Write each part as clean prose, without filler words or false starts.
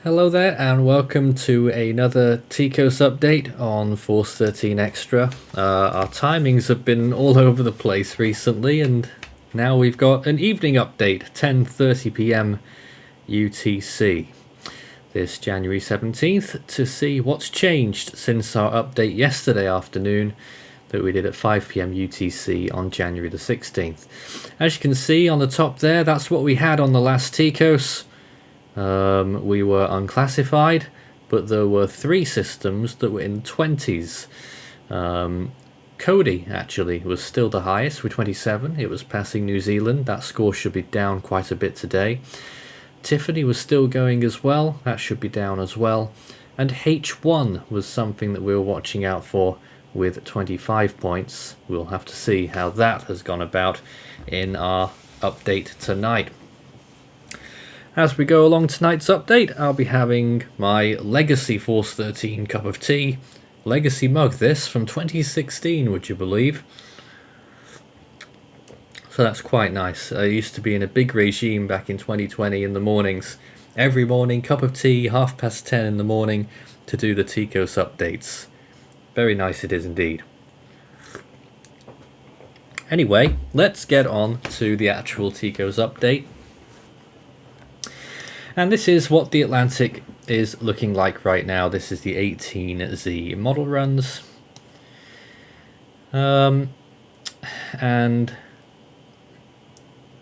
Hello there and welcome to another TCOS update on Force 13 Xtra. Our timings have been all over the place recently and now we've got an evening update, 10:30 p.m. UTC this January 17th to see what's changed since our update yesterday afternoon that we did at 5 p.m. UTC on January the 16th. As you can see on the top there, that's what we had on the last TCOS. We were unclassified, but there were 3 systems that were in the 20s. Cody actually was still the highest with 27. It was passing New Zealand. That score should be down quite a bit today. Tiffany was still going as well. That should be down as well. And H1 was something that we were watching out for with 25 points. We'll have to see how that has gone about in our update tonight. As we go along tonight's update, I'll be having my Legacy Force 13 cup of tea. Legacy mug this, from 2016, would you believe? So that's quite nice. I used to be in a big regime back in 2020 in the mornings. Every morning, cup of tea, 10:30 in the morning, to do the TCOS updates. Very nice it is indeed. Anyway, let's get on to the actual TCOS update. And this is what the Atlantic is looking like right now. This is the 18Z model runs. And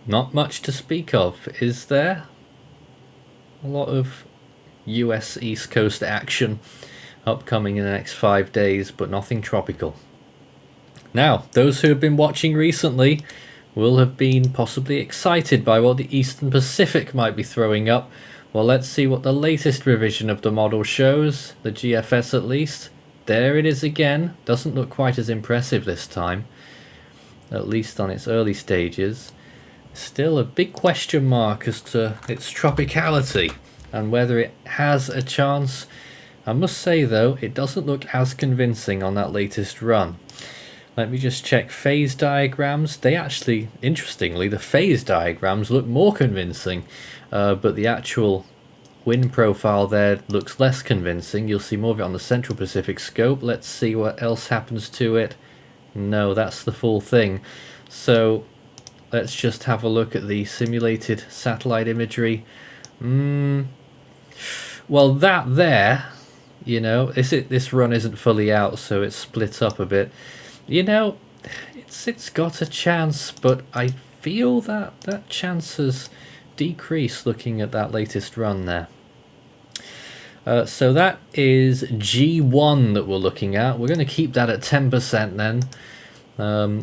not much to speak of, is there? A lot of US East Coast action upcoming in the next 5 days, but nothing tropical. Now, those who have been watching recently will have been possibly excited by what the Eastern Pacific might be throwing up. Well, let's see what the latest revision of the model shows, the GFS at least. There it is again. Doesn't look quite as impressive this time, at least on its early stages. Still a big question mark as to its tropicality and whether it has a chance. I must say though, it doesn't look as convincing on that latest run. Let me just check phase diagrams. They actually, interestingly, the phase diagrams look more convincing, but the actual wind profile there looks less convincing. You'll see more of it on the Central Pacific scope. Let's see what else happens to it. No, that's the full thing. So let's just have a look at the simulated satellite imagery. Well, that there, you know, this run isn't fully out, so it's split up a bit. You know, it's got a chance, but I feel that chance has decreased looking at that latest run there. So that is G1 that we're looking at. We're going to keep that at 10% then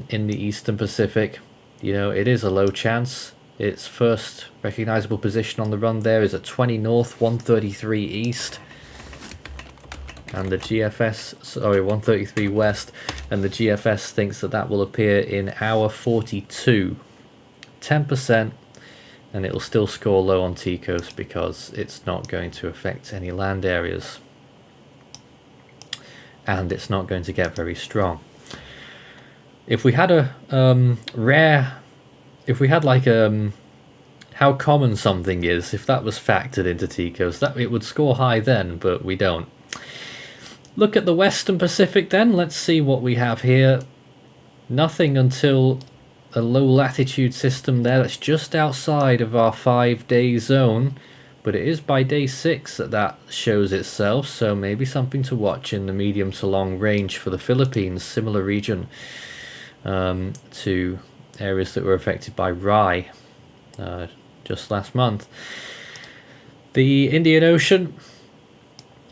in the Eastern Pacific. You know, it is a low chance. Its first recognizable position on the run there is at 20 north, 133 east. And the GFS, sorry, 133 west, and the GFS thinks that will appear in hour 42. 10%, and it'll still score low on TCOS because it's not going to affect any land areas. And it's not going to get very strong. If we had a how common something is, if that was factored into TCOS, that it would score high then, but we don't. Look at the Western Pacific then. Let's see what we have here. Nothing until a low latitude system there that's just outside of our 5-day zone, but it is by day 6 that shows itself, so maybe something to watch in the medium to long range for the Philippines, similar region to areas that were affected by Rai just last month. The Indian Ocean,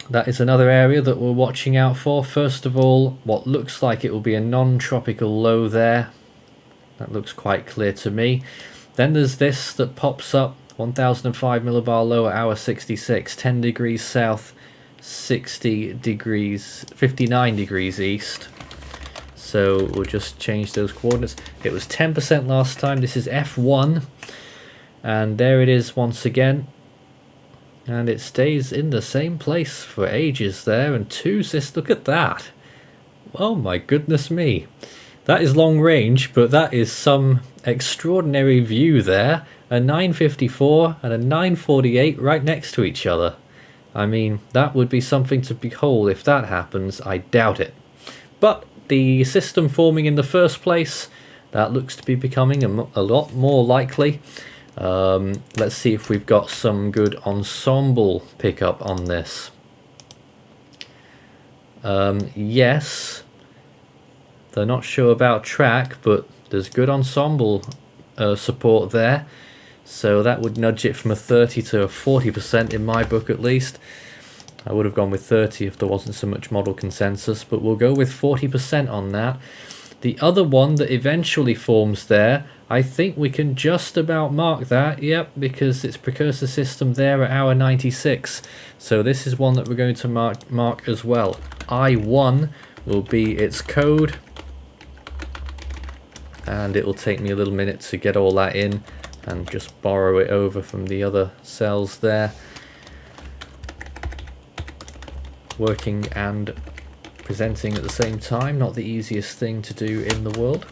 that is another area that we're watching out for. First of all, what looks like it will be a non-tropical low there. That looks quite clear to me. Then there's this that pops up, 1005 millibar low at hour 66, 10 degrees south, 60 degrees, 59 degrees east. So we'll just change those coordinates. It was 10% last time. This is F1. And there it is once again. And it stays in the same place for ages there. And look at that. Oh my goodness me. That is long range, but that is some extraordinary view there. A 954 and a 948 right next to each other. I mean, that would be something to behold. If that happens, I doubt it. But the system forming in the first place, that looks to be becoming a lot more likely. Let's see if we've got some good ensemble pickup on this. Yes, they're not sure about track, but there's good ensemble support there. So that would nudge it from a 30 to a 40% in my book at least. I would have gone with 30 if there wasn't so much model consensus, but we'll go with 40% on that. The other one that eventually forms there, I think we can just about mark that, yep, because it's precursor system there at hour 96. So this is one that we're going to mark as well. I1 will be its code, and it will take me a little minute to get all that in and just borrow it over from the other cells there. Working and presenting at the same time, not the easiest thing to do in the world.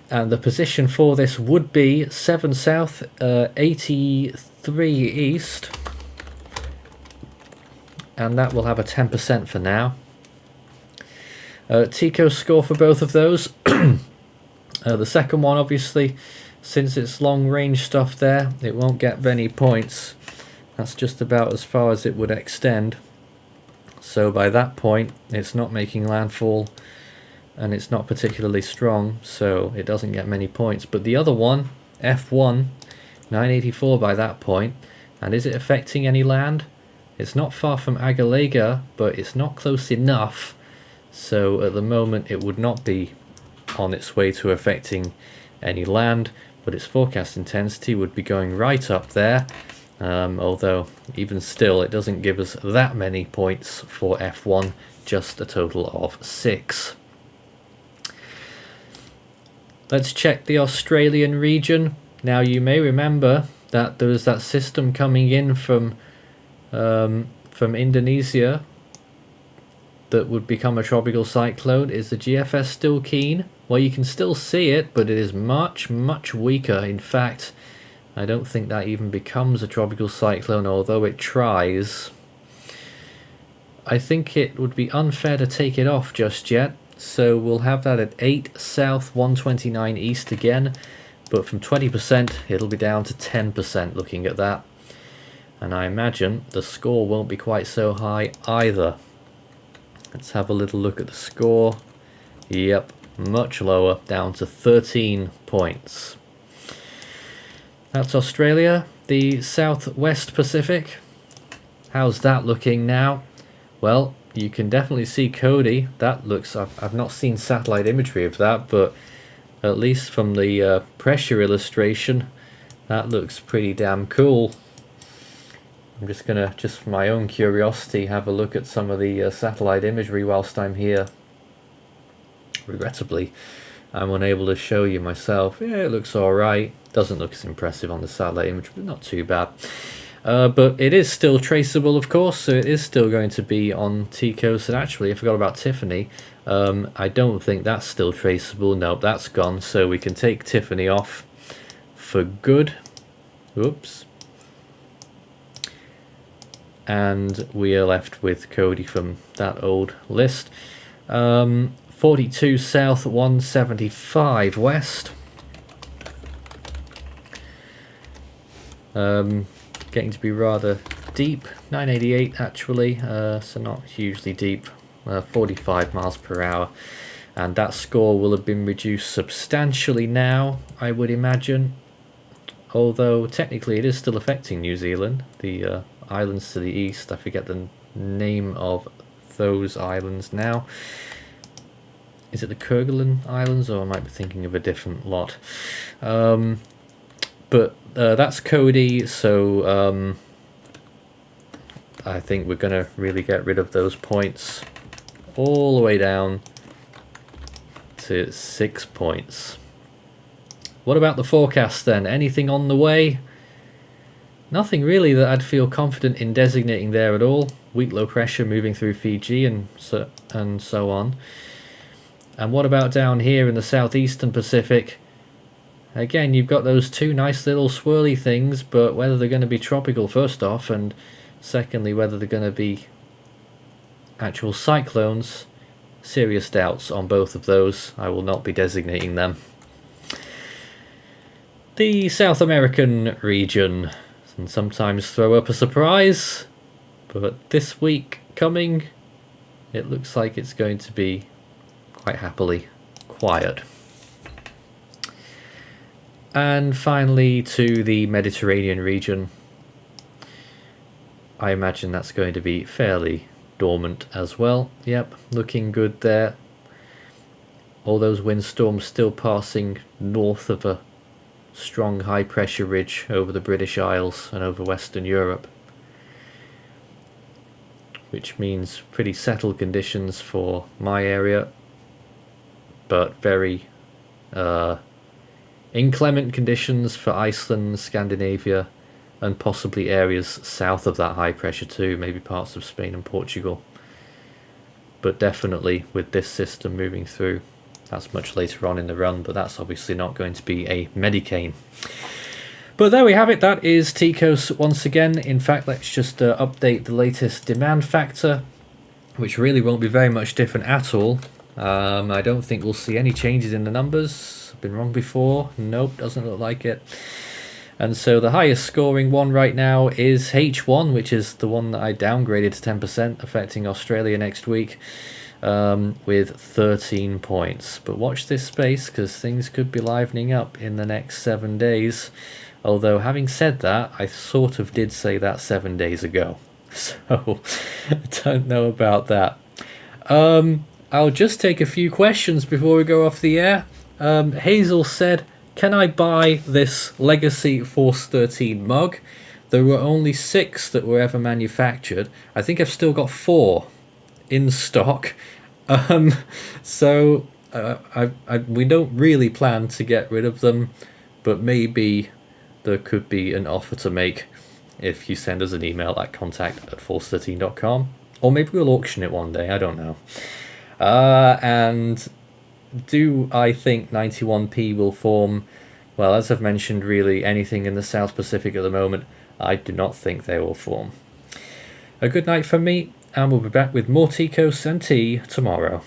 And the position for this would be 7 south, 83 east, and that will have a 10% for now. TCOS score for both of those. The second one, obviously, since it's long range stuff there, it won't get many points. That's just about as far as it would extend. So by that point, it's not making landfall and it's not particularly strong, so it doesn't get many points. But the other one, F1, 984 by that point. And is it affecting any land? It's not far from Agalega, but it's not close enough. So at the moment, it would not be on its way to affecting any land, but its forecast intensity would be going right up there. Although even still, it doesn't give us that many points for F1, just a total of 6. Let's check the Australian region. Now you may remember that there was that system coming in from Indonesia that would become a tropical cyclone. Is the GFS still keen? Well, you can still see it, but it is much, much weaker. In fact, I don't think that even becomes a tropical cyclone, although it tries. I think it would be unfair to take it off just yet, so we'll have that at 8 south, 129 east again, but from 20% it'll be down to 10% looking at that. And I imagine the score won't be quite so high either. Let's have a little look at the score. Yep, much lower, down to 13 points. That's Australia. The Southwest Pacific. How's that looking now? Well, you can definitely see Cody. That looks, I've not seen satellite imagery of that, but at least from the pressure illustration, that looks pretty damn cool. I'm just gonna, just for my own curiosity, have a look at some of the satellite imagery whilst I'm here. Regrettably, I'm unable to show you myself. Yeah, it looks alright. Doesn't look as impressive on the satellite image, but not too bad. But it is still traceable, of course, so it is still going to be on TCOS. And actually, I forgot about Tiffany. I don't think that's still traceable. Nope, that's gone. So we can take Tiffany off for good. Oops. And we are left with Cody from that old list. 42 south, 175 west. Getting to be rather deep, 988 actually, so not hugely deep, 45 miles per hour. And that score will have been reduced substantially now, I would imagine. Although technically it is still affecting New Zealand, the islands to the east. I forget the name of those islands now. Is it the Kerguelen Islands, or I might be thinking of a different lot? But that's Cody, so I think we're going to really get rid of those points all the way down to 6 points. What about the forecast then? Anything on the way? Nothing really that I'd feel confident in designating there at all. Weak low pressure moving through Fiji and so on. And what about down here in the southeastern Pacific? Again, you've got those two nice little swirly things, but whether they're going to be tropical first off, and Secondly, whether they're going to be actual cyclones, serious doubts on both of those. I will not be designating them. The South American region can sometimes throw up a surprise, but this week coming, it looks like it's going to be quite happily quiet. And finally, to the Mediterranean region, I imagine that's going to be fairly dormant as well. Yep, looking good there. All those windstorms still passing north of a strong high pressure ridge over the British Isles and over Western Europe, which means pretty settled conditions for my area, but very inclement conditions for Iceland, Scandinavia, and possibly areas south of that high pressure too, maybe parts of Spain and Portugal. But definitely with this system moving through, that's much later on in the run, but that's obviously not going to be a Medicane. But there we have it, that is TCOS once again. In fact, let's just update the latest demand factor, which really won't be very much different at all. I don't think we'll see any changes in the numbers. I've been wrong before. Nope, doesn't look like it. And so the highest scoring one right now is H1, which is the one that I downgraded to 10%, affecting Australia next week, with 13 points. But watch this space, because things could be livening up in the next 7 days. Although, having said that, I sort of did say that 7 days ago. So, I don't know about that. I'll just take a few questions before we go off the air. Hazel said, can I buy this Legacy Force 13 mug? There were only 6 that were ever manufactured. I think I've still got 4 in stock. So we don't really plan to get rid of them, but maybe there could be an offer to make if you send us an email at contact@force13.com, or maybe we'll auction it one day, I don't know. And do I think 91p will form? Well, as I've mentioned, really anything in the South Pacific at the moment, I do not think they will form. A good night from me, and we'll be back with more TCOS and tea tomorrow.